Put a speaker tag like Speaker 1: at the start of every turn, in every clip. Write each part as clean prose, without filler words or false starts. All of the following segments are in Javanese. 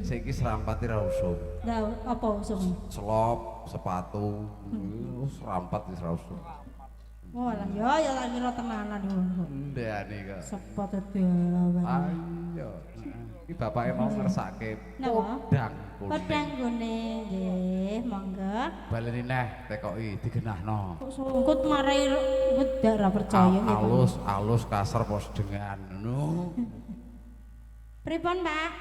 Speaker 1: Saiki serampati ra usum.
Speaker 2: Lah apa usum?
Speaker 1: Selop, sepatu, serampat wis ra usum.
Speaker 2: Oh lah ya tak kira tenanan ngono.
Speaker 1: Ndekane kok.
Speaker 2: Sepatu dalan.
Speaker 1: Ayo. Iki bapake mau ngersake podang.
Speaker 2: Podang gone nggih, monggo.
Speaker 1: Baleni neh tekoki digenahno.
Speaker 2: Kok sungkut marai wedak ra percaya nggih.
Speaker 1: Alus kasar pos dengan ngono.
Speaker 2: Pripun, Pak?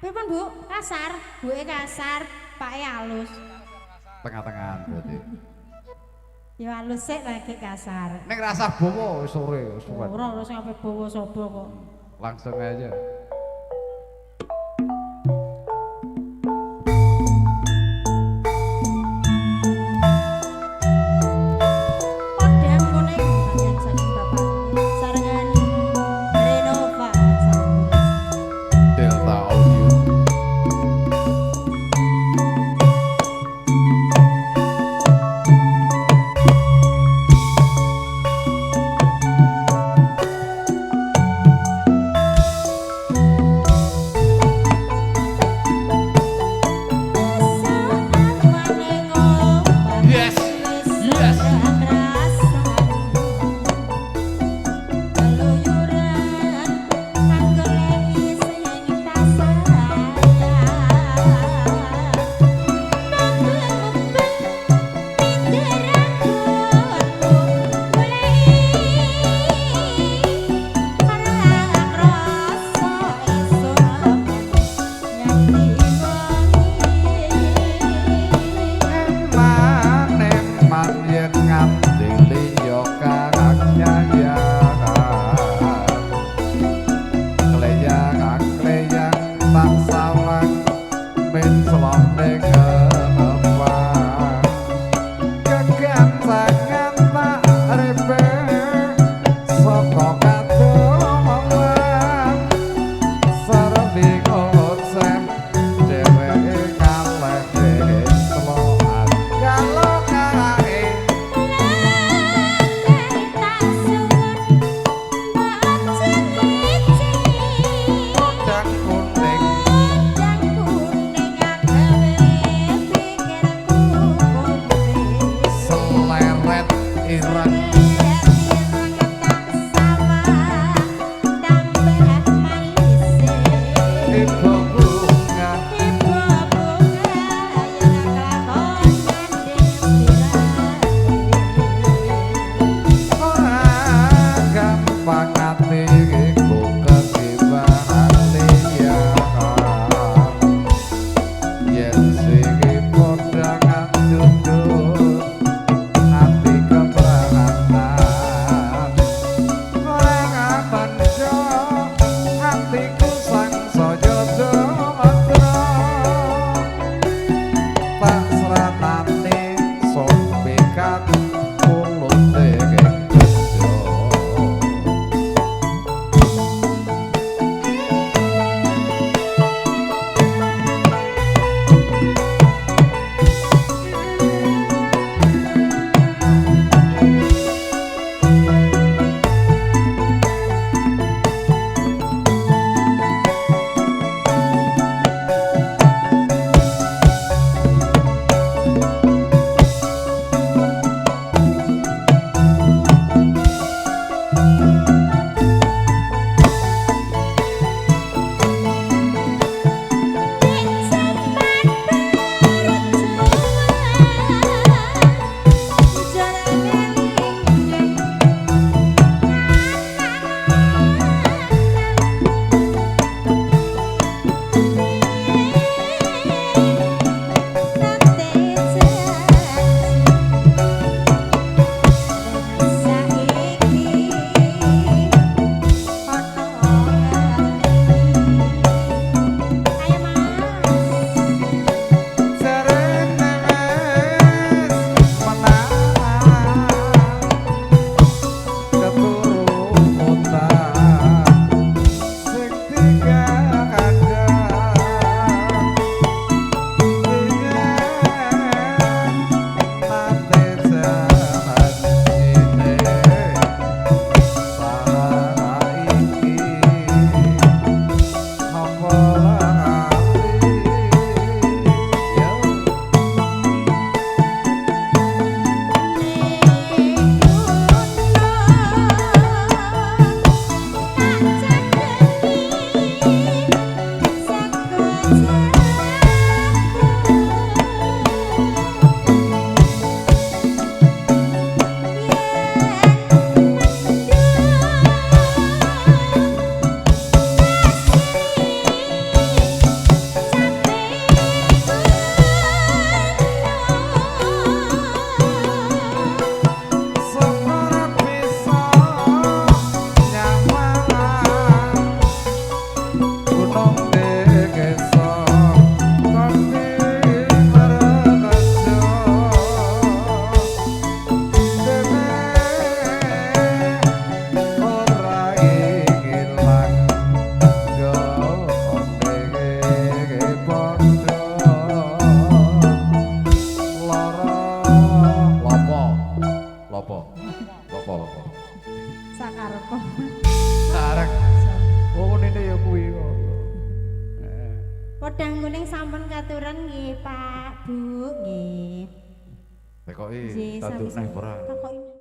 Speaker 2: Pripun, Bu? Kasar, buke kasar, pake halus.
Speaker 1: Tengah-tengahan berarti.
Speaker 2: Ya halus sik lagi kasar.
Speaker 1: Ning rasa bawa wis sore wis suwet.
Speaker 2: Ora sing ape bawa sapa kok.
Speaker 1: Langsung aja.
Speaker 2: Podang ngene panjenengan saking Bapak. Sarengan Renova Sampurna.
Speaker 1: Delta Audio. Hatiku sang sojo
Speaker 2: Danguning sampun katuran nggih Pak Bu nggih.
Speaker 1: Tekoki
Speaker 2: Nggih
Speaker 1: tanduk
Speaker 2: sami-sami.
Speaker 1: neh ora.
Speaker 2: Takoki